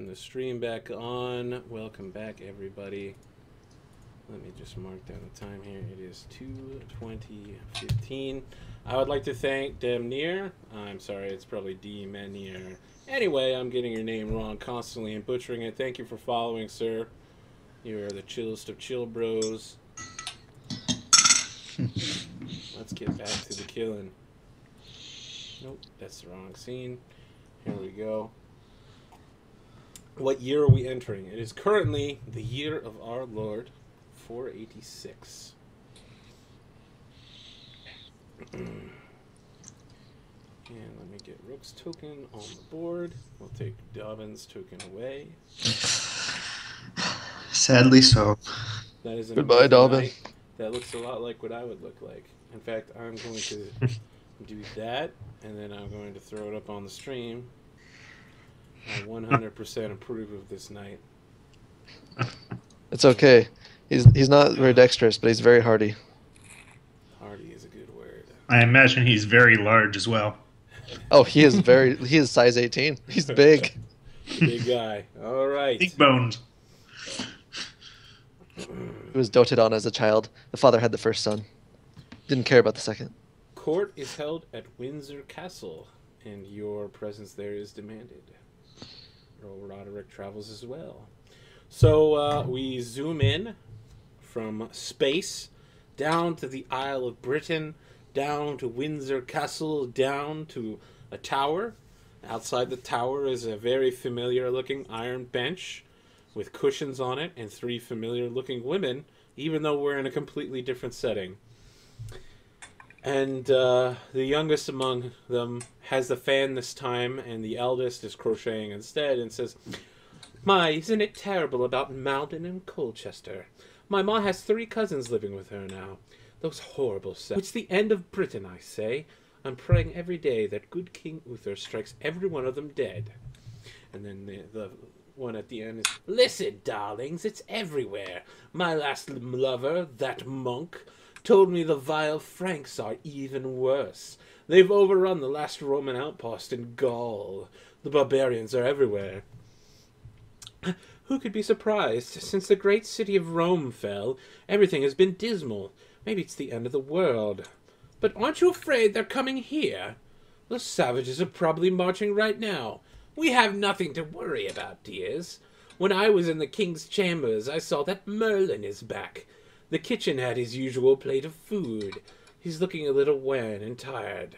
The stream back on. Welcome back, everybody. Let me just mark down the time here. It is 2:20:15. I would like to thank Demnir. I'm sorry, it's probably D-Menir. Anyway, I'm getting your name wrong constantly and butchering it. Thank you for following, sir. You are the chillest of chill bros. Let's get back to the killing. Nope, that's the wrong scene. Here we go. What year are we entering? It is currently the year of our Lord, 486. And let me get Rook's token on the board. We'll take Dobbin's token away. Sadly so. That is an Goodbye, Dobbin. That looks a lot like what I would look like. In fact, I'm going to do that, and then I'm going to throw it up on the stream. I 100% approve of this night. It's okay. He's not very dexterous, but he's very hardy. Hardy is a good word. I imagine he's very large as well. Oh, he is size 18. He's big. Big guy. All right. Big boned. He was doted on as a child. The father had the first son. Didn't care about the second. Court is held at Windsor Castle, and your presence there is demanded. Earl Roderick travels as well. So we zoom in from space down to the Isle of Britain, down to Windsor Castle, down to a tower. Outside the tower is a very familiar-looking iron bench with cushions on it and 3 familiar-looking women, even though we're in a completely different setting. And the youngest among them has the fan this time, and the eldest is crocheting instead and says, "My, isn't it terrible about Malden and Colchester? My ma has 3 cousins living with her now. Those horrible It's the end of Britain, I say. I'm praying every day that good King Uther strikes every one of them dead." And then the one at the end is, "Listen, darlings, it's everywhere. My last lover, that monk, told me the vile Franks are even worse. They've overrun the last Roman outpost in Gaul. The barbarians are everywhere. Who could be surprised? Since the great city of Rome fell, everything has been dismal. Maybe it's the end of the world. But aren't you afraid they're coming here? Those savages are probably marching right now. We have nothing to worry about, dears. When I was in the king's chambers, I saw that Merlin is back. The kitchen had his usual plate of food. He's looking a little wan and tired."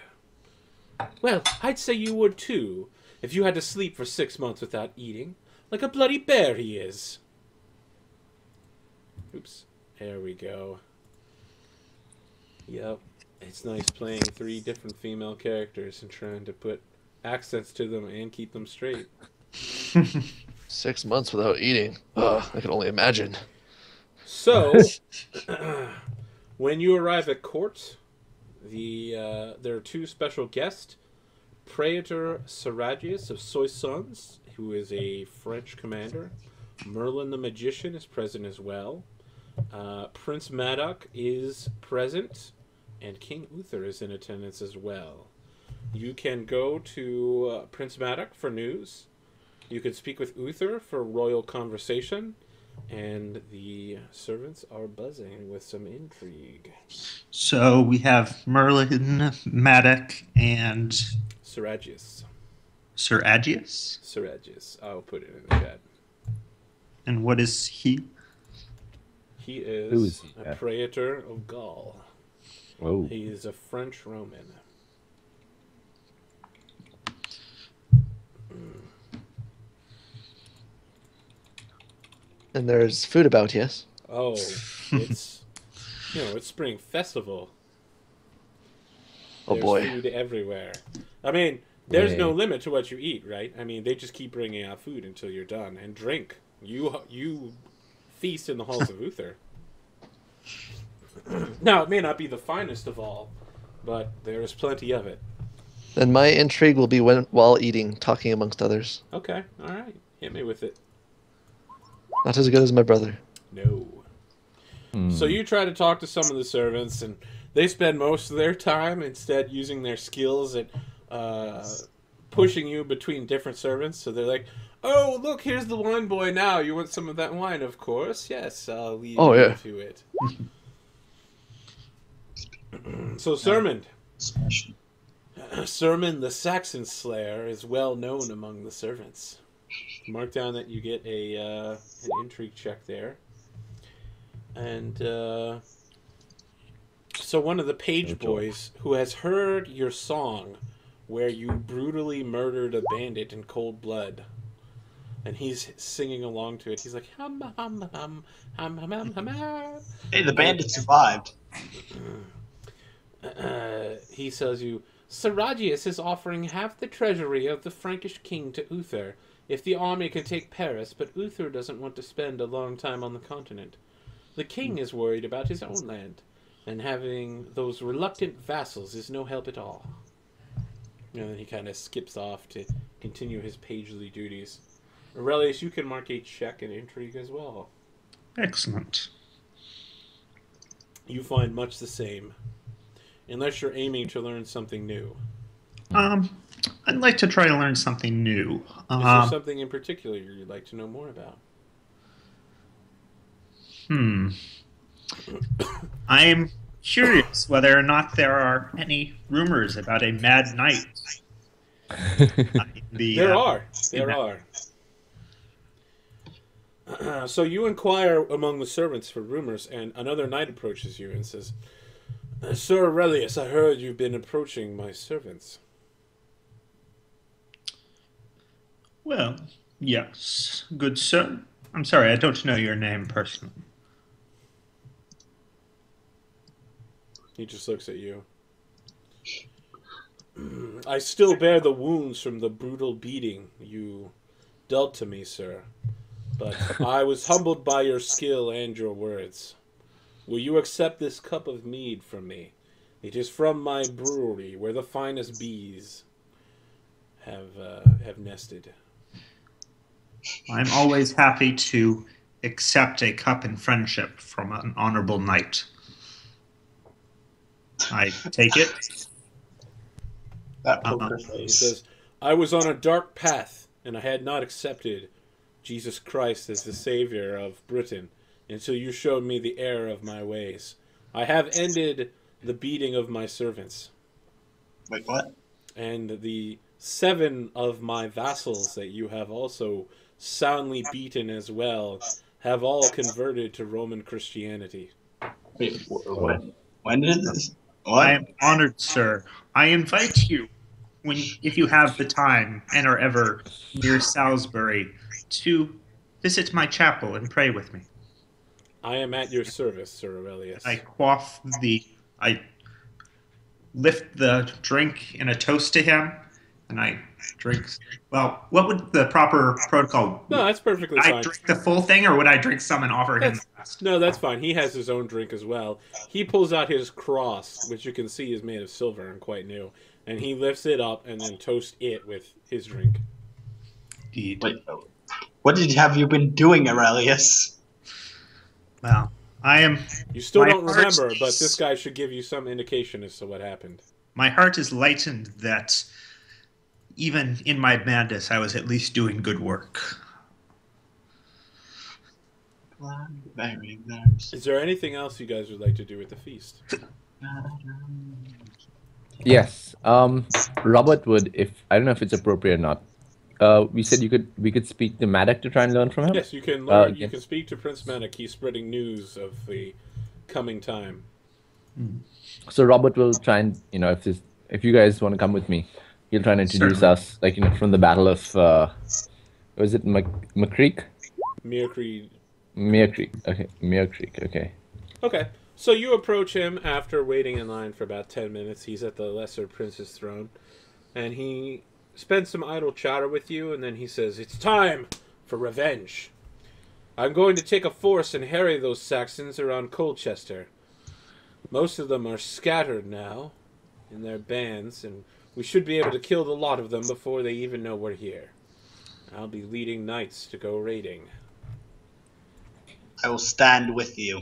"Well, I'd say you would too, if you had to sleep for 6 months without eating. Like a bloody bear he is." Oops. There we go. Yep. It's nice playing 3 different female characters and trying to put accents to them and keep them straight. 6 months without eating. I can only imagine. So, when you arrive at court, there are 2 special guests. Praetor Seragius of Soissons, who is a French commander. Merlin the Magician is present as well. Prince Madoc is present, and King Uther is in attendance as well. You can go to Prince Madoc for news. You can speak with Uther for royal conversation. And the servants are buzzing with some intrigue. So we have Merlin, Madoc, and Seragius. Seragius? Seragius. I'll put it in the chat. And what is he? He Who is is he? a praetor of Gaul. Oh. He is a French Roman. And there's food about, yes? Oh, it's it's spring festival. Oh There's boy. food everywhere. I mean, there's Yay. no limit to what you eat, right? I mean, they just keep bringing out food until you're done, and drink. You feast in the halls of Uther. Now, it may not be the finest of all, but there is plenty of it. Then my intrigue will be while eating, talking amongst others. Okay, all right. Hit me with it. Not as good as my brother. No. So you try to talk to some of the servants, and they spend most of their time instead using their skills at pushing you between different servants. So they're like, Oh, look, here's the wine boy now. You want some of that wine, of course. Yes, I'll leave Oh, you yeah. to it. So, Sermon. Smashing. Sermon the Saxon Slayer is well known among the servants. Mark down that you get an intrigue check there. And so one of the page boys who has heard your song where you brutally murdered a bandit in cold blood, and he's singing along to it. He's like, hum, hum, hum, hum, hum, hum, hum. Hey, the bandit survived. He tells you, Siragius is offering half the treasury of the Frankish king to Uther if the army can take Paris, but Uther doesn't want to spend a long time on the continent. The king is worried about his own land, and having those reluctant vassals is no help at all. And then he kind of skips off to continue his pagely duties. Aurelius, you can mark a check and intrigue as well. Excellent. You find much the same, unless you're aiming to learn something new. I'd like to try to learn something new. Is there something in particular you'd like to know more about? I'm curious whether or not there are any rumors about a mad knight. There are. So you inquire among the servants for rumors, and another knight approaches you and says, Sir Aurelius, I heard you've been approaching my servants. Well, yes, good sir. I'm sorry, I don't know your name personally. He just looks at you. I still bear the wounds from the brutal beating you dealt to me, sir. But I was humbled by your skill and your words. Will you accept this cup of mead from me? It is from my brewery, where the finest bees have nested. I'm always happy to accept a cup in friendship from an honorable knight. I take it. That poker He face. says, I was on a dark path, and I had not accepted Jesus Christ as the Savior of Britain until you showed me the error of my ways. I have ended the beating of my servants. Wait, what? And the 7 of my vassals that you have also soundly beaten as well have all converted to Roman Christianity. Wait, what? When did this? What? I am honored, sir. I invite you, if you have the time and are ever near Salisbury, to visit my chapel and pray with me. I am at your service, Sir Aurelius. I lift the drink in a toast to him, and I drink. Well, what would the proper protocol? No, that's perfectly Would I fine. drink the full thing, or would I drink some and offer him the rest? No, that's fine. He has his own drink as well. He pulls out his cross, which you can see is made of silver and quite new, and he lifts it up and then toasts it with his drink. Indeed. Wait, what have you been doing, Aurelius? Well, I am. You still My don't heart remember, but is- this guy should give you some indication as to what happened. My heart is lightened that even in my madness, I was at least doing good work. Very nice. Is there anything else you guys would like to do at the feast? Yes. Robert would, if I don't know if it's appropriate or not. We said we could speak to Maddox to try and learn from him. Yes, you can learn. You yes. can speak to Prince Manic. He's spreading news of the coming time. So Robert will try and if you guys want to come with me, he'll try and introduce Certainly. us, from the Battle of was it McCreek? Mere Creed. Mere Creek. Okay, Mere Creek. Okay. Okay, so you approach him after waiting in line for about 10 minutes. He's at the Lesser Prince's throne, and he spends some idle chatter with you, and then he says, "It's time for revenge. I'm going to take a force and harry those Saxons around Colchester. Most of them are scattered now in their bands, and we should be able to kill the lot of them before they even know we're here. I'll be leading knights to go raiding." I will stand with you.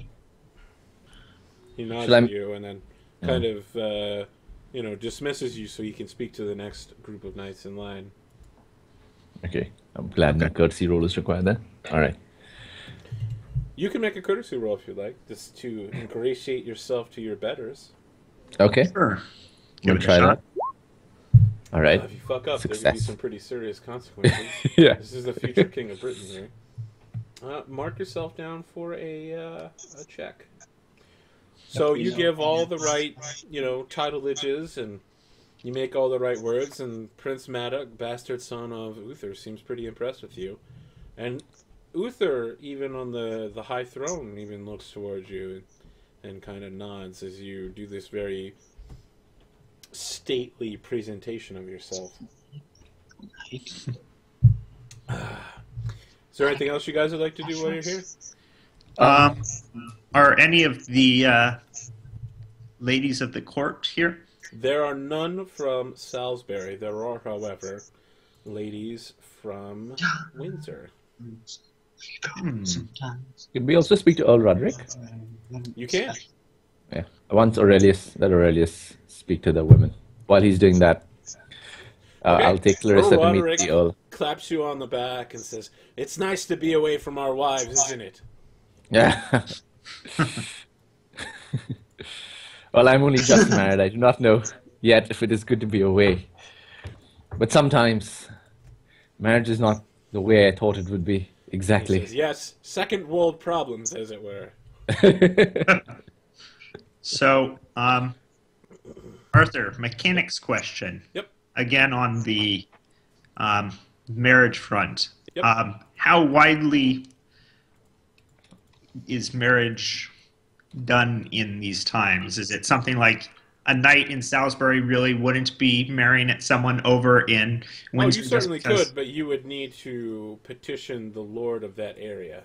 He nods Shall I- at you and then kind of, dismisses you so he can speak to the next group of knights in line. Okay. I'm glad no courtesy roll is required then. All right. You can make a courtesy roll if you like, just to ingratiate yourself to your betters. Okay. Sure. We'll Give it a try shot. that. All right. If you fuck up, there could be Success. some pretty serious consequences. Yeah. This is the future king of Britain here. Mark yourself down for a check. So you give all the right, titleages, and you make all the right words, and Prince Maddock, bastard son of Uther, seems pretty impressed with you. And Uther, even on the high throne, even looks towards you and kind of nods as you do this very stately presentation of yourself. Is there anything else you guys would like to do while you're here? Are any of the ladies of the court here? There are none from Salisbury. There are, however, ladies from Windsor. Could we also speak to Earl Roderick? You can. Yeah. Once Aurelius speak to the women. While he's doing that, Okay. I'll take Clarissa Earl to meet Roderick the Earl. claps you on the back and says, "It's nice to be away from our wives, isn't it?" Yeah. Well, I'm only just married. I do not know yet if it is good to be away. But sometimes marriage is not the way I thought it would be. He Exactly. says, "Yes, second world problems, as it were." So, Arthur, mechanics question. Yep. Again on the marriage front. Yep. How widely is marriage done in these times? Is it something like a knight in Salisbury really wouldn't be marrying at someone over in Windsor? You certainly just because- could, but you would need to petition the lord of that area.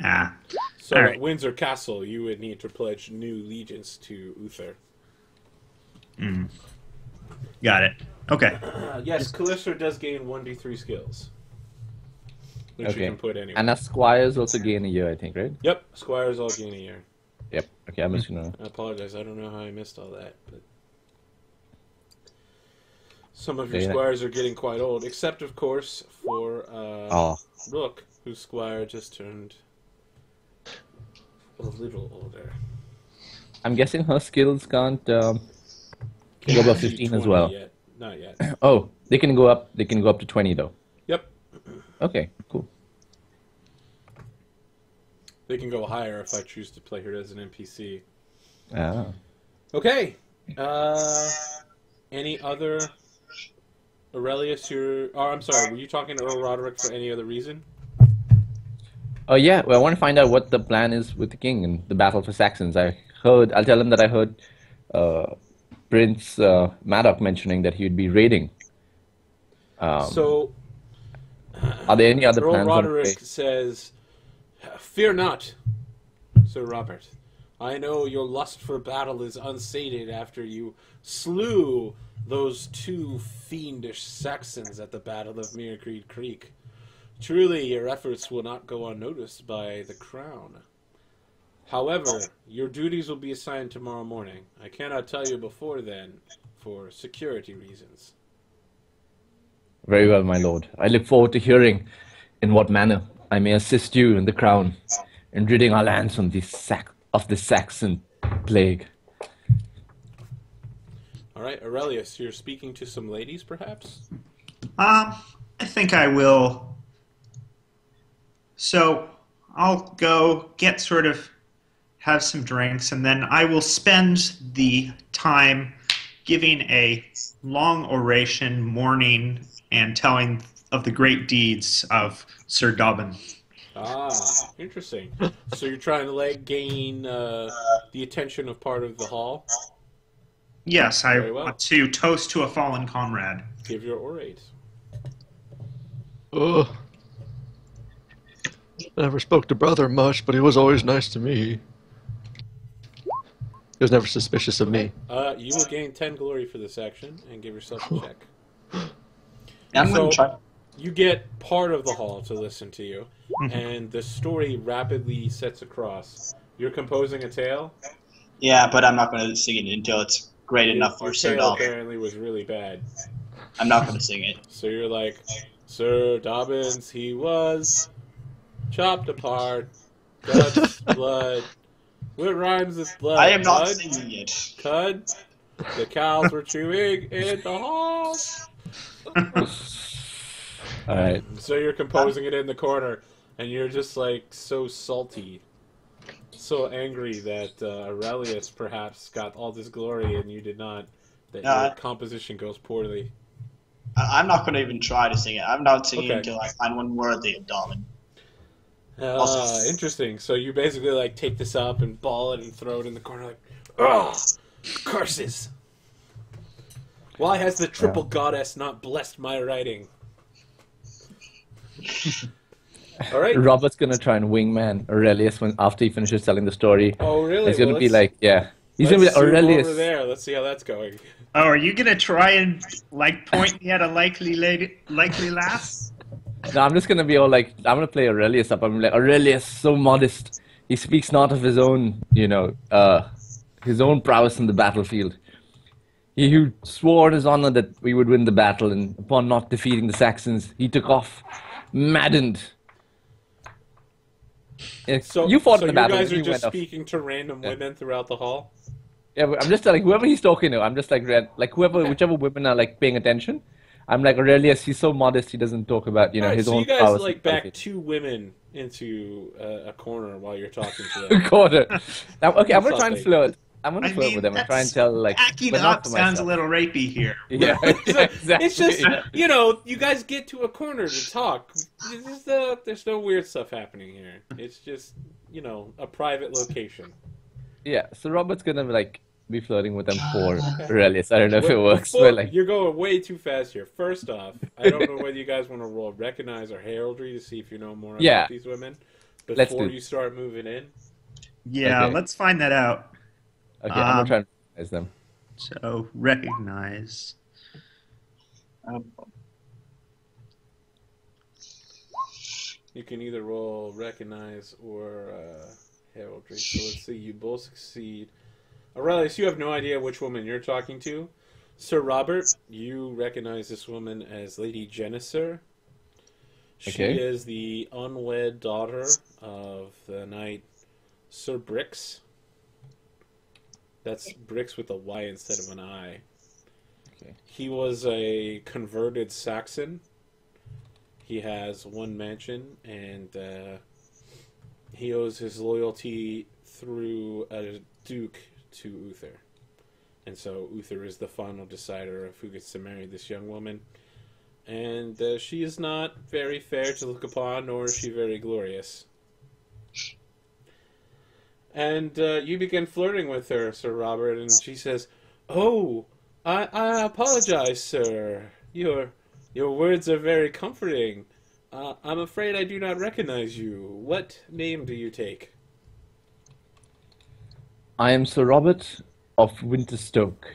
Ah, So All at right. Windsor Castle, you would need to pledge new allegiance to Uther. got it. Okay. Yes, Callister does gain 1d3 skills, which Okay. you can put anywhere. And as squires also gain a year, I think, right? Yep, squires all gain a year. Yep. Okay, I'm just gonna. I apologize, I don't know how I missed all that, but some of your Yeah. squires are getting quite old, except of course for Oh. Rook, whose squire just turned a little older. I'm guessing her skills can't go Can't above do 15 as 20 well. Yet. Not yet. Oh, they can go up. They can go up to 20 though. Yep, Okay, cool. they can go higher if I choose to play her as an NPC. Ah. Okay. Any other Aurelius? I'm sorry. Were you talking to Earl Roderick for any other reason? Oh yeah. Well, I want to find out what the plan is with the king and the battle for Saxons. I'll tell him that I heard Prince Maddock mentioning that he would be raiding. So Are there any other Earl plans on the Roderick way? says, "Fear not, Sir Robert. I know your lust for battle is unsated after you slew those two fiendish Saxons at the Battle of Meercreed Creek. Truly, your efforts will not go unnoticed by the crown. However, your duties will be assigned tomorrow morning. I cannot tell you before then, for security reasons." Very well, my lord. I look forward to hearing in what manner I may assist you and the crown in ridding our lands from the Saxon plague. All right, Aurelius, you're speaking to some ladies, perhaps? I think I will. So I'll go have some drinks, and then I will spend the time giving a long oration, mourning, and telling of the great deeds of Sir Dobbin. Ah, interesting. So you're trying to gain the attention of part of the hall? Yes, I Very well. want to toast to a fallen comrade. Give your orate. Ugh. Never spoke to brother much, but he was always nice to me. He was never suspicious of me. You will gain 10 glory for this action, and give yourself a check. I'm gonna So- try. You get part of the hall to listen to you, and the story rapidly sets across. You're composing a tale. Yeah, but I'm not gonna sing it until it's great enough Your for Sir tale Dobbin. apparently was really bad. I'm not gonna sing it. So you're like, Sir Dobbins, he was chopped apart, guts, blood. What rhymes with blood? I am not Blood? singing it. Cud? The cows were chewing in the hall. All right. So you're composing it in the corner, and you're just like so salty, so angry that Aurelius perhaps got all this glory and you did not. That your composition goes poorly. I'm not going to even try to sing it. I'm not singing Okay. until I find one worthy of Darwin. Also- Interesting. So you basically like take this up and ball it and throw it in the corner like, oh, curses! Why has the triple goddess not blessed my writing? All right. Robert's gonna try and wingman Aurelius after he finishes telling the story. Oh, really? He's gonna Well, be let's- like, yeah. He's gonna be like, zoom Aurelius. over there. Let's see how that's going. Oh, are you gonna try and like point me at a likely lass? No, I'm just gonna be all like, I'm gonna play Aurelius up. I'm like, Aurelius, so modest. He speaks not of his own, his own prowess in the battlefield. He who swore on his honor that we would win the battle, and upon not defeating the Saxons, he took off, maddened. Yeah, So you fought so in the battle. you guys and are he just went off. speaking to random women throughout the hall? Yeah, but I'm just telling whoever he's talking to. I'm just like whichever women are like paying attention. I'm like Aurelius. He's so modest. He doesn't talk about Alright, his so own you guys prowess like in the back battlefield. two women into a corner while you're talking to them. Quarter. Now, okay, I'm gonna try and Something. flirt. I'm gonna flirt with them and try and tell like, backing but not up for sounds a myself. little rapey here. Yeah, exactly. It's just you guys get to a corner to talk. There's no weird stuff happening here. It's just a private location. Yeah. So Robert's gonna like be flirting with them for Aurelius. I don't know if it works, Before- but like, you're going way too fast here. First off, I don't know whether you guys want to roll recognize or heraldry to see if you know more Yeah. about these women Let's before do- you start moving in. Yeah, Okay. let's find that out. okay, I'm gonna try and recognize them. So recognize. You can either roll recognize or heraldry. So let's see, you both succeed. Aurelius, you have no idea which woman you're talking to. Sir Robert, you recognize this woman as Lady Geneser. She Okay. is the unwed daughter of the knight Sir Brix. That's Brix with a Y instead of an I. Okay. He was a converted Saxon. He has one mansion, and he owes his loyalty through a duke to Uther. And so Uther is the final decider of who gets to marry this young woman. And she is not very fair to look upon, nor is she very glorious. And you begin flirting with her, Sir Robert, and she says, "Oh, I apologize, sir. Your words are very comforting. I'm afraid I do not recognize you. What name do you take?" I am Sir Robert of Winterstoke.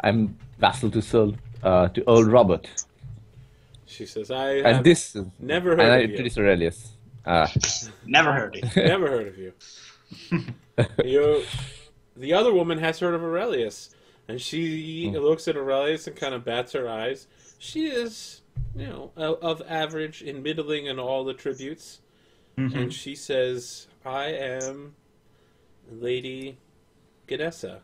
I'm vassal to Earl Robert. She says, "I And have this is never heard and I of you. introduce Aurelius. Never heard it. Never heard of you." The other woman has heard of Aurelius, and she looks at Aurelius and kind of bats her eyes. She is, of average and middling in all the tributes, and she says, "I am Lady Ganessa."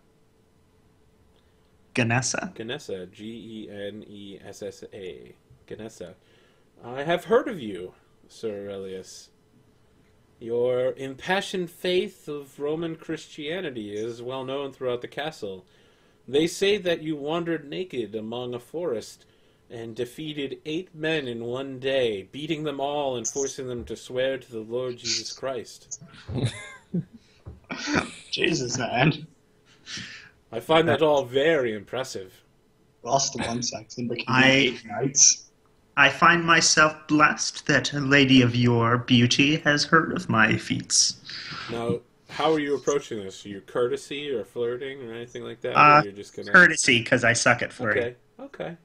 Ganessa? Ganessa, Genessa. Ganessa. "I have heard of you, Sir Aurelius. Your impassioned faith of Roman Christianity is well known throughout the castle. They say that you wandered naked among a forest and defeated 8 men in one day, beating them all and forcing them to swear to the Lord Jesus Christ. Jesus, man. I find that all very impressive." Lost the one Saxon, but I- 8 knights. I find myself blessed that a lady of your beauty has heard of my feats. Now, how are you approaching this? Are you courtesy or flirting or anything like that? Or you're just gonna... Courtesy, because I suck at flirting. Okay.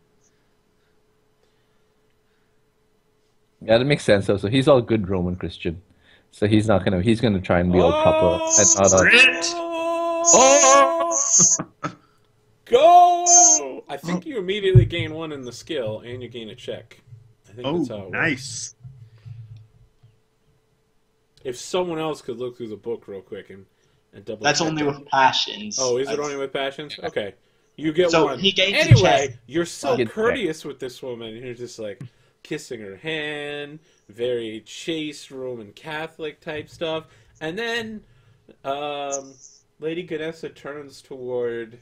Yeah, that makes sense also. He's all good Roman Christian. So he's gonna try and be all proper and not all, Crit! Go! I think you immediately gain 1 in the skill, and you gain a check. I think Oh, that's how it nice. works. If someone else could look through the book real quick and double That's check only that. with passions. Oh, is it That's- only with passions? Okay. You get So one. he gains a Anyway, check. you're so Get courteous with this woman. You're just like kissing her hand, very chaste Roman Catholic type stuff. And then Lady Ganessa turns toward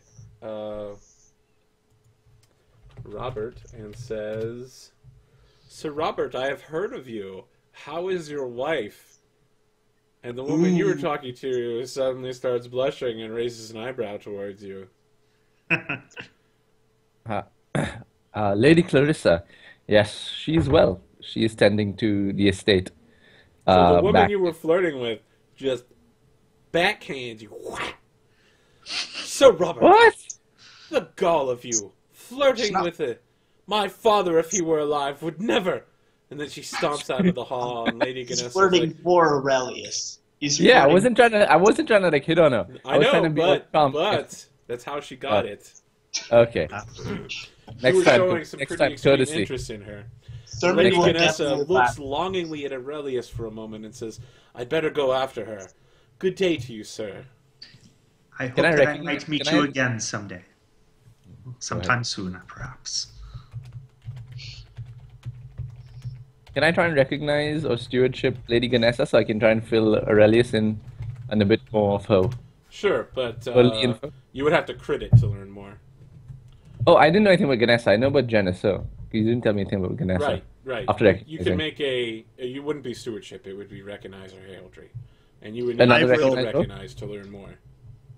Robert and says, Sir Robert, I have heard of you. How is your wife? And the woman you were talking to suddenly starts blushing and raises an eyebrow towards you. Lady Clarissa, yes, she's well. She is tending to the estate. So the woman Back. you were flirting with just backhands you. Whack! Sir Robert, What? the gall of you, flirting with it. My father, if he were alive, would never. And then she stomps out of the hall, and Lady He's Ganessa's flirting like, for Aurelius. He's Yeah, I flirting- wasn't trying to like hit on her. I was trying know, to be like, calm. but that's how she got it. Okay. You Next were time, showing some next pretty time, extreme courtesy. interest in her. Sermon Lady will Ganessa definitely looks laugh. longingly at Aurelius for a moment and says, I'd better go after her. Good day to you, sir. I hope Can I that I recognize- might meet can you I- again someday. Sometime sooner, perhaps. Can I try and recognize or stewardship Lady Ganessa so I can try and fill Aurelius in on a bit more of her? Sure, but Early info? you would have to crit it to learn more. Oh, I didn't know anything about Ganessa. I know about Geneso. You didn't tell me anything about Ganessa. Right, right. After you recognizing. can make you wouldn't be stewardship, it would be recognize or heraldry. And you would need Another to recognize- recognize to learn more.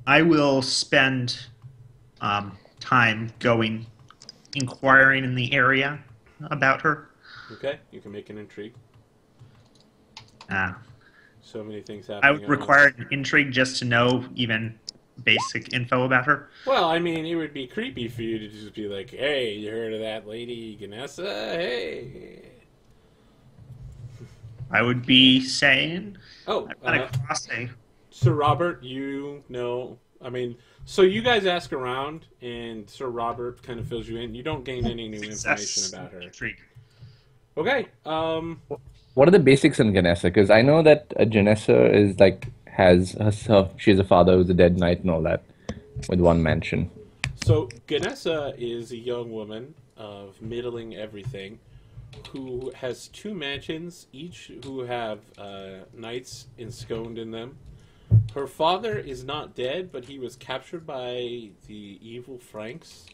I will spend time going, inquiring in the area about her. Okay? You can make an intrigue. Uh, So many things happening. I would at once. require an intrigue just to know even basic info about her. Well, I mean, it would be creepy for you to just be like, hey, you heard of that Lady Ganessa? Hey. I would be saying, Oh, I've run across a... Sir Robert, you know, I mean, so you guys ask around, and Sir Robert kind of fills you in. You don't gain any new information about her. Intrigue. Okay, What are the basics in Ganessa? Because I know that Ganessa is like she has a father who's a dead knight and all that, with one mansion. so Ganessa is a young woman of middling everything, who has two mansions, each who have knights ensconced in them. Her father is not dead, but he was captured by the evil Franks.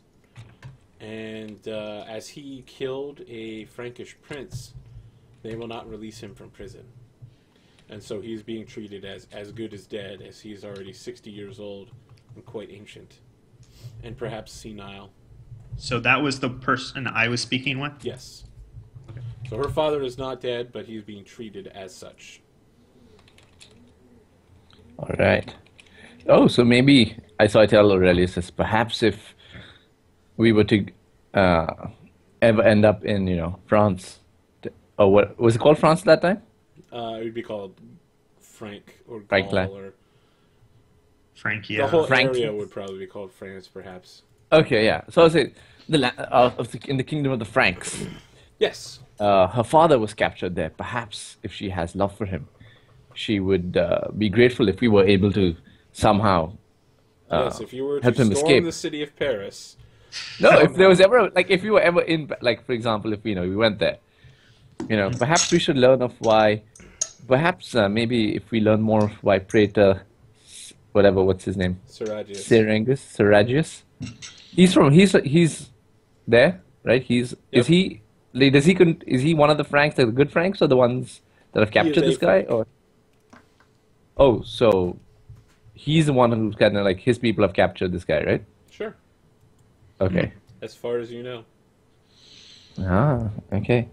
And as he killed a Frankish prince, they will not release him from prison. And so he's being treated as good as dead, as he's already 60 years old and quite ancient. And perhaps senile. So that was the person I was speaking with? Yes. So her father is not dead, but he's being treated as such. All right. Oh, so maybe I tell Aurelius is perhaps if we were to ever end up in France, or what was it called, France at that time? It would be called Frank or Gaul, Frankland. or Frankie. the whole Frank- area would probably be called France, perhaps. Okay, yeah. So I say in the kingdom of the Franks. Yes. Her father was captured there. Perhaps if she has love for him, she would be grateful if we were able to somehow. Yes, if you were help to him storm escape. the city of Paris. No, if there was ever if we were ever in, like for example, if we went there, perhaps we should learn of why. Perhaps maybe if we learn more of why Praetor, what's his name, Seragius. Seragius. He's there, right? Is he? Like, is he one of the Franks, the good Franks, or the ones that have captured a this guy? Frank. Or oh, so he's the one who's kind of like his people have captured this guy, right? Sure. Okay. As far as you know. Ah, okay.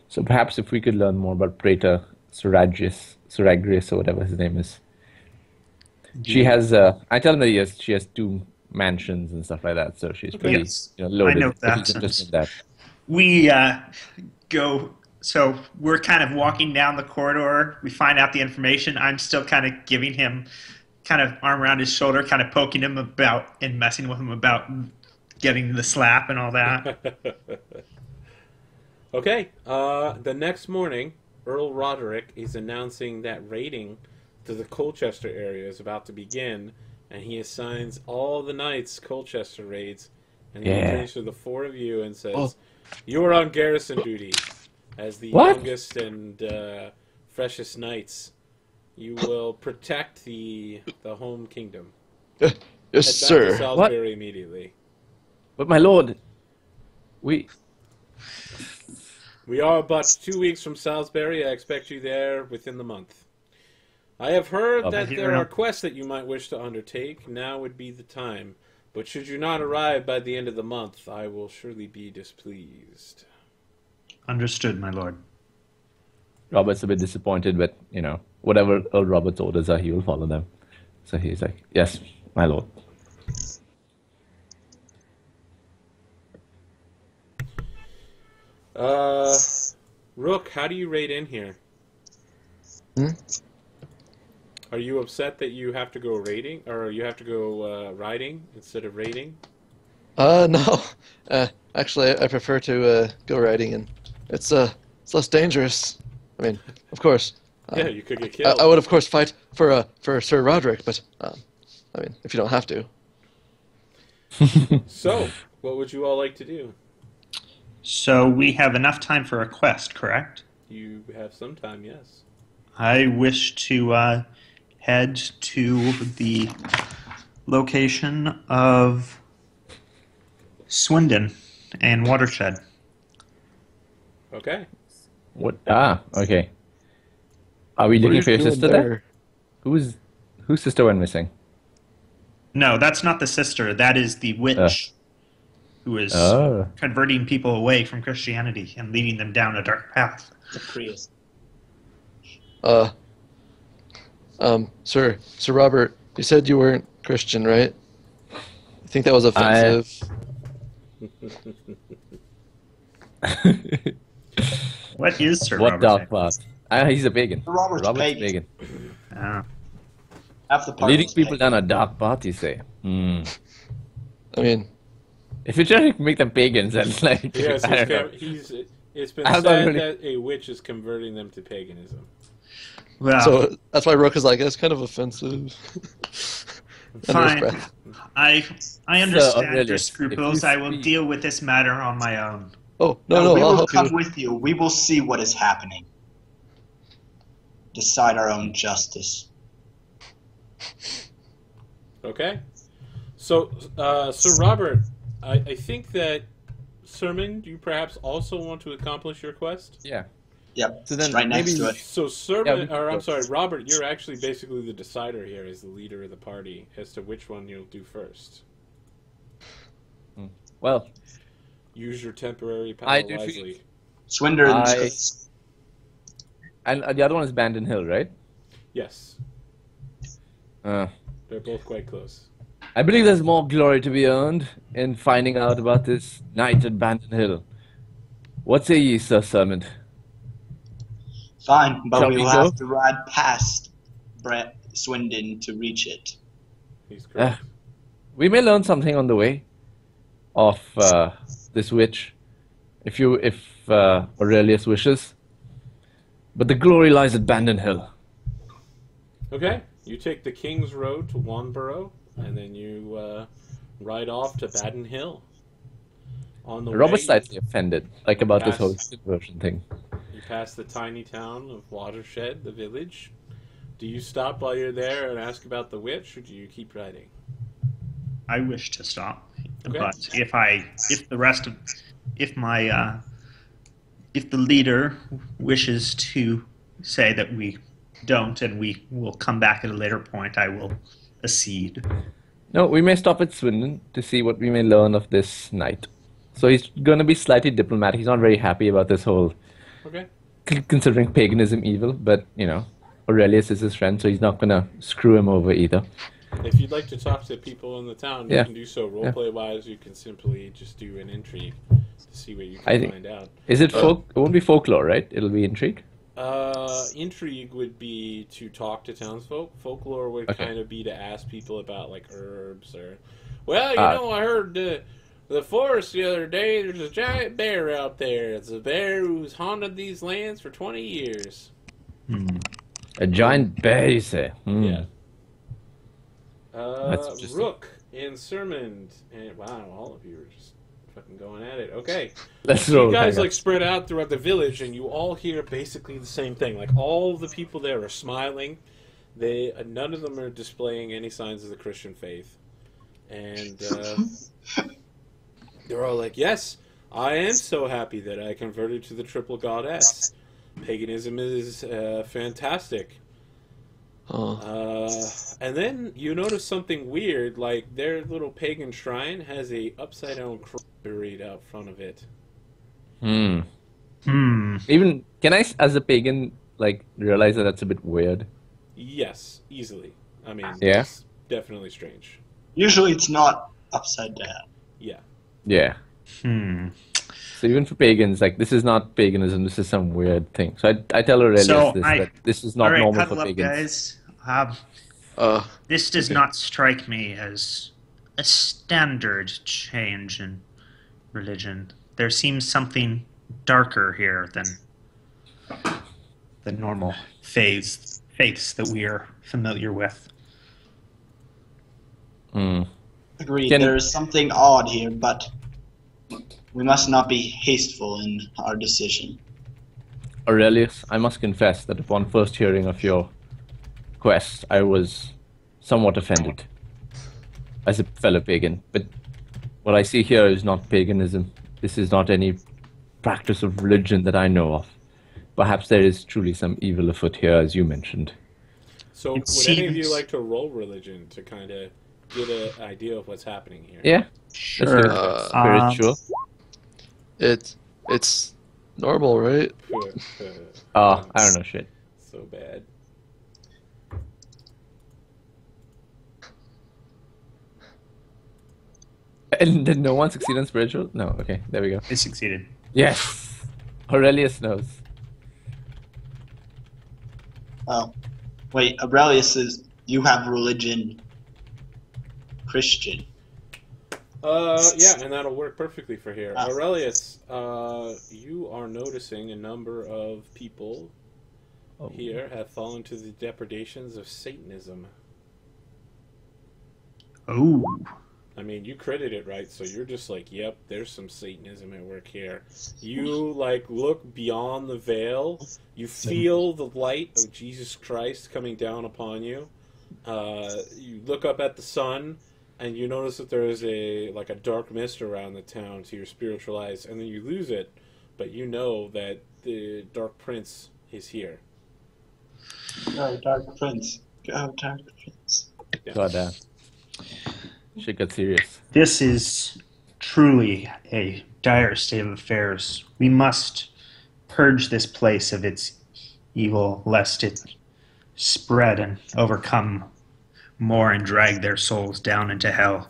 So perhaps if we could learn more about Praetor Seragius, or whatever his name is. She has. I tell him that yes, she has 2 mansions and stuff like that. So she's pretty Yes, loaded. I know So that. she's interested in that. We go, so we're kind of walking down the corridor. We find out the information. I'm still kind of giving him kind of arm around his shoulder, kind of poking him about and messing with him about getting the slap and all that. Okay. The next morning, Earl Roderick is announcing that raiding to the Colchester area is about to begin, and he assigns all the knights Colchester raids, and he turns to the four of you and says, "You are on garrison duty as the youngest and freshest knights. You will protect the home kingdom. Yes, Head back sir. to Salisbury immediately. But my lord, We are but 2 weeks from Salisbury. I expect you there within the month. I have heard that there are quests that you might wish to undertake. Now would be the time. But should you not arrive by the end of the month, I will surely be displeased." Understood, my lord. Robert's a bit disappointed, but whatever Earl Robert's orders are, he will follow them. So he's like, "Yes, my lord." Rook, how do you raid in here? Are you upset that you have to go raiding, or you have to go riding instead of raiding? No. Actually, I prefer to go riding, and it's less dangerous. I mean, of course. Yeah, you could get killed. I would, of course, fight for Sir Roderick, but I mean, if you don't have to. So, what would you all like to do? So we have enough time for a quest, correct? You have some time, yes. I wish to head to the location of Swindon and Watershed. Okay. What? Okay. Are we looking for your sister there? Whose sister went missing? No, that's not the sister. That is the witch who is converting people away from Christianity and leading them down a dark path. The priest. Sir Robert, you said you weren't Christian, right? I think that was offensive. What is Sir What Robert? dark path? He's a pagan. Robert's pagan. Half the party Leading is people pagan. down a dark path, you say? I mean, If you're trying to make them pagans, then like, Yes, I don't know. it's been I said don't really- that a witch is converting them to paganism. Well, so that's why Rook is like, it's kind of offensive. Under his fine. breath. I understand Aurelius, your if scruples. you I will speak- deal with this matter on my own. Oh, No, no, we I'll will help come you. with you. We will see what is happening. Decide our own justice. Okay. So, Sir Robert, I think that Sermon, do you perhaps also want to accomplish your quest? Yeah. Yep. So then it's right next maybe- to it. So Sermon, Yeah, or I'm sorry, Robert, you're actually basically the decider here as the leader of the party as to which one you'll do first. Well, Use your temporary power I do wisely. Swindon's. and the other one is Bandon Hill, right? Yes, Uh, they're both quite close. I believe there's more glory to be earned in finding out about this night at Bandon Hill. What say ye, Sir Sermon? Fine, but Shall we we will go? have to ride past Swindon to reach it. He's correct. We may learn something on the way of this witch, if Aurelius wishes. But the glory lies at Bandon Hill. Okay, you take the King's Road to Wanborough, and then you ride off to Baden Hill. On the Robert's way, slightly offended, like about this whole Yes. conversion thing. you pass the tiny town of Watershed, the village. Do you stop while you're there and ask about the witch, or do you keep riding? I wish to stop, Okay. but if the leader wishes to say that we don't and we will come back at a later point, I will accede. No, we may stop at Swindon to see what we may learn of this night. So he's going to be slightly diplomatic. He's not very happy about this whole, Okay. considering paganism evil, but, Aurelius is his friend, so he's not going to screw him over either. If you'd like to talk to people in the town, you Yeah. can do so. Roleplay wise, you can simply just do an intrigue to see what you I can think- find out. Is it folk? It won't be folklore, right? It'll be intrigue. Intrigue would be to talk to townsfolk. Folklore would Okay. kind of be to ask people about like herbs or, well, you Ah. know, I heard the forest the other day, there's a giant bear out there. It's a bear who's haunted these lands for 20 years. A giant bear, you say? Hmm. Yeah. That's interesting. Rook and Sermon. And wow, all of you are just fucking going at it. Okay. Let's So roll. you guys hang on. like spread out throughout the village, and you all hear basically the same thing. Like all the people there are smiling. None of them are displaying any signs of the Christian faith, and they're all like, "Yes, I am so happy that I converted to the triple goddess. Paganism is fantastic." Oh. And then you notice something weird, like their little pagan shrine has a upside down cross buried out front of it. Even can I, as a pagan, like realize that that's a bit weird? Yes, easily. I mean, Yeah? it's definitely strange. Usually it's not upside down. Yeah. Yeah. So even for pagans, like this is not paganism. This is some weird thing. So I tell Aurelius that this is not all right, normal huddle for up, pagans. guys. This does not strike me as a standard change in religion. There seems something darker here than the normal faiths that we are familiar with. Agreed. Can- There is something odd here, but we must not be hasteful in our decision. Aurelius, I must confess that upon first hearing of your quest, I was somewhat offended as a fellow pagan. But what I see here is not paganism. This is not any practice of religion that I know of. Perhaps there is truly some evil afoot here, as you mentioned. So, It would any of you seems- like to roll religion to kind of get an idea of what's happening here? Yeah, Sure. let's do it. Spiritual. It's normal, right? Oh, I don't know shit. So bad. And did no one succeed on spiritual? No, okay, there we go. I succeeded. Yes! Aurelius knows. Oh. Wait, Aurelius says you have religion Christian. Yeah, and that'll work perfectly for here. Ah. Aurelius, you are noticing a number of people here have fallen to the depredations of Satanism. Oh. I mean, you critted it right, so you're just like, yep, there's some Satanism at work here. You, like, look beyond the veil. You feel the light of Jesus Christ coming down upon you. You look up at the sun, and you notice that there is a dark mist around the town to your spiritual eyes, and then you lose it, but you know that the Dark Prince is here. Go, Dark Prince. Go, Dark Prince. Yeah. God, shit got serious. This is truly a dire state of affairs. We must purge this place of its evil, lest it spread and overcome more and drag their souls down into hell.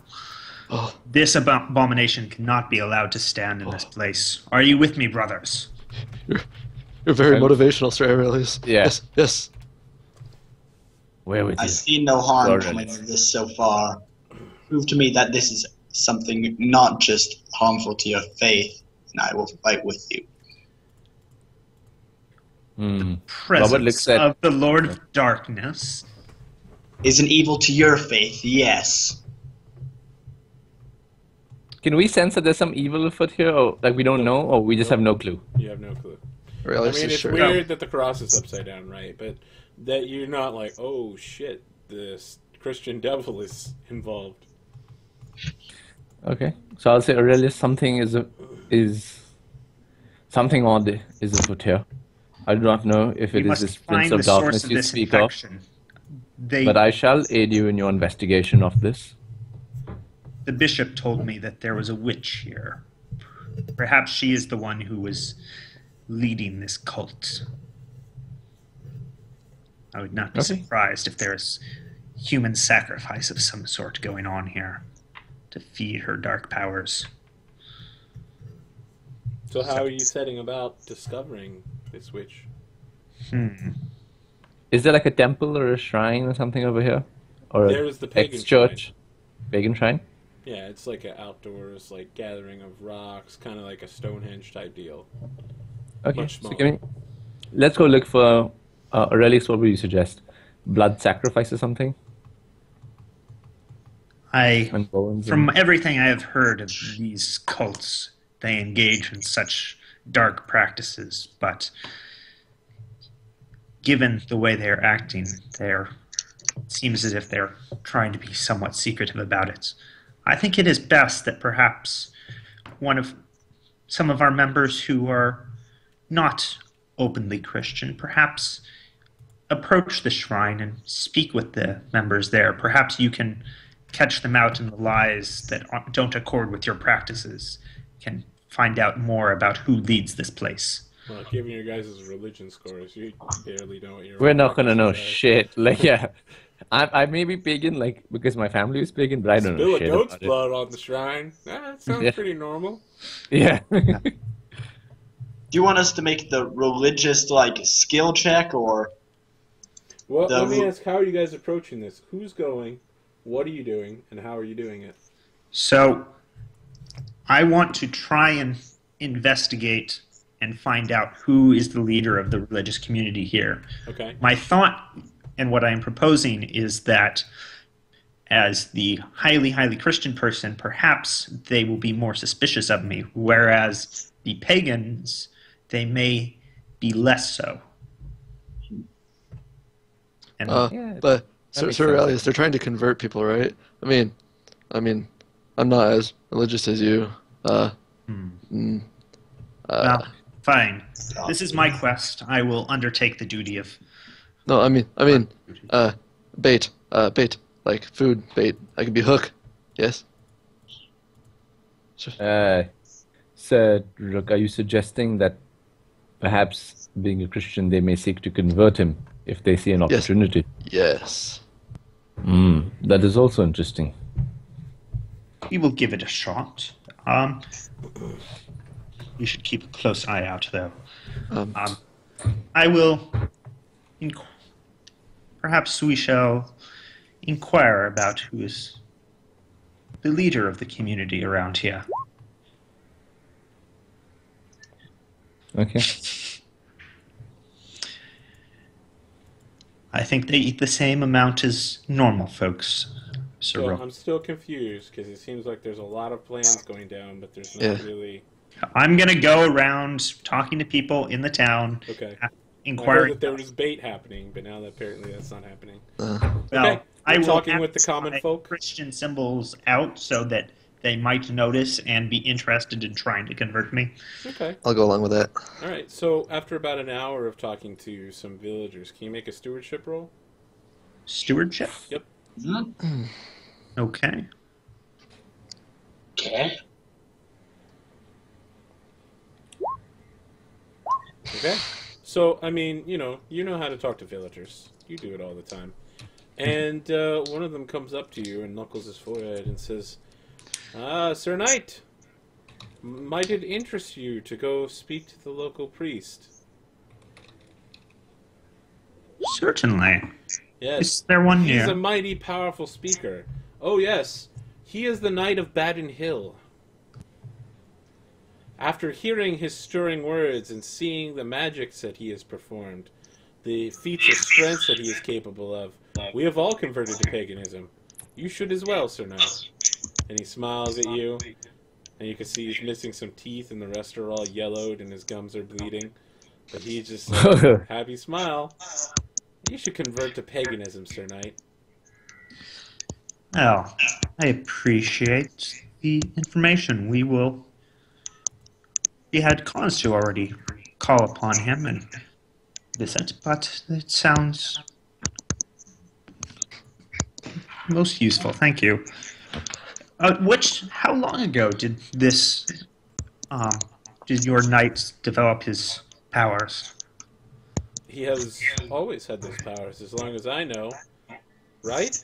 Oh, This abomination cannot be allowed to stand in this place. Are you with me, brothers? you're very motivational, Sir Aurelius. Yeah. Yes. Where with I you? see no harm Alright. coming of this so far. Prove to me that this is something not just harmful to your faith, and I will fight with you. Presence looks at- of the Lord of Darkness. Is an evil to your faith, yes. Can we sense that there's some evil afoot here, or like we don't know, or we just have no clue? You have no clue. I Aurelius mean, is it's sure. weird that the cross is upside down, right? But that you're not like, oh shit, this Christian devil is involved. Okay, so I'll say Aurelius, something something odd is afoot here. I do not know if We it is must this find Prince the of source Darkness of you this speak of, infection. but I shall aid you in your investigation of this. The bishop told me that there was a witch here. Perhaps she is the one who was leading this cult. I would not be Okay. surprised if there's human sacrifice of some sort going on here to feed her dark powers. So how are you setting about discovering this witch? Is there like a temple or a shrine or something over here, or There is the pagan ex-church, pagan shrine? Yeah, it's like an outdoors like gathering of rocks, kind of like a Stonehenge type deal. Okay, Much so smaller. let's go look for Aurelius. What would you suggest? Blood sacrifice or something? And bones From and... everything I have heard of these cults, they engage in such dark practices, but given the way they are acting, it seems as if they're trying to be somewhat secretive about it. I think it is best that perhaps some of our members who are not openly Christian perhaps approach the shrine and speak with the members there. Perhaps you can catch them out in the lies that don't accord with your practices, can find out more about who leads this place. Well, given your guys' religion scores, you barely know what you're. We're not gonna know shit. Like, yeah, I may be pagan, like because my family is pagan, but I don't know Spill a shit goat's about it. blood on the shrine. That sounds pretty normal. Yeah. Do you want us to make the religious like skill check or? Well, let me ask, how are you guys approaching this? Who's going? What are you doing? And how are you doing it? So, I want to try and investigate and find out who is the leader of the religious community here. Okay. My thought and what I am proposing is that as the highly, highly Christian person, perhaps they will be more suspicious of me, whereas the pagans, they may be less so. And Yeah, But that makes Sir sense. Aurelius, they're trying to convert people, right? I mean, I'm not as religious as you. well, fine. This is my quest. I will undertake the duty of... No, bait, like food, bait. I could be hook. Yes. So, Rook, are you suggesting that perhaps being a Christian, they may seek to convert him if they see an opportunity? Yes. That is also interesting. We will give it a shot. You should keep a close eye out, though. I will... Perhaps we shall inquire about who is the leader of the community around here. Okay. I think they eat the same amount as normal folks, Sir So Ro. I'm still confused because it seems like there's a lot of plans going down, but there's not really. I'm going to go around talking to people in the town, Okay. I heard inquiring. that there was bait happening, but now that apparently that's not happening. Well, Okay. I You're will talking have with the common my folk? Christian symbols out so that they might notice and be interested in trying to convert me. Okay. I'll go along with that. All right. So after about an hour of talking to some villagers, can you make a stewardship roll? Stewardship? Yep. Okay. Okay. Okay. So, I mean, you know how to talk to villagers. You do it all the time. And one of them comes up to you and knuckles his forehead and says, Sir Knight, might it interest you to go speak to the local priest? Certainly. Yes. Is there one He's near? a mighty powerful speaker. Oh, yes. He is the Knight of Baden Hill. After hearing his stirring words and seeing the magics that he has performed, the feats of strength that he is capable of, we have all converted to paganism. You should as well, Sir Knight. And he smiles at you, and you can see he's missing some teeth, and the rest are all yellowed, and his gums are bleeding. But he's just like, happy smile. You should convert to paganism, Sir Knight. Well, I appreciate the information. We had cause to already call upon him and visit, but it sounds most useful. Thank you. How long ago did your knight develop his powers? He has always had those powers, as long as I know. Right?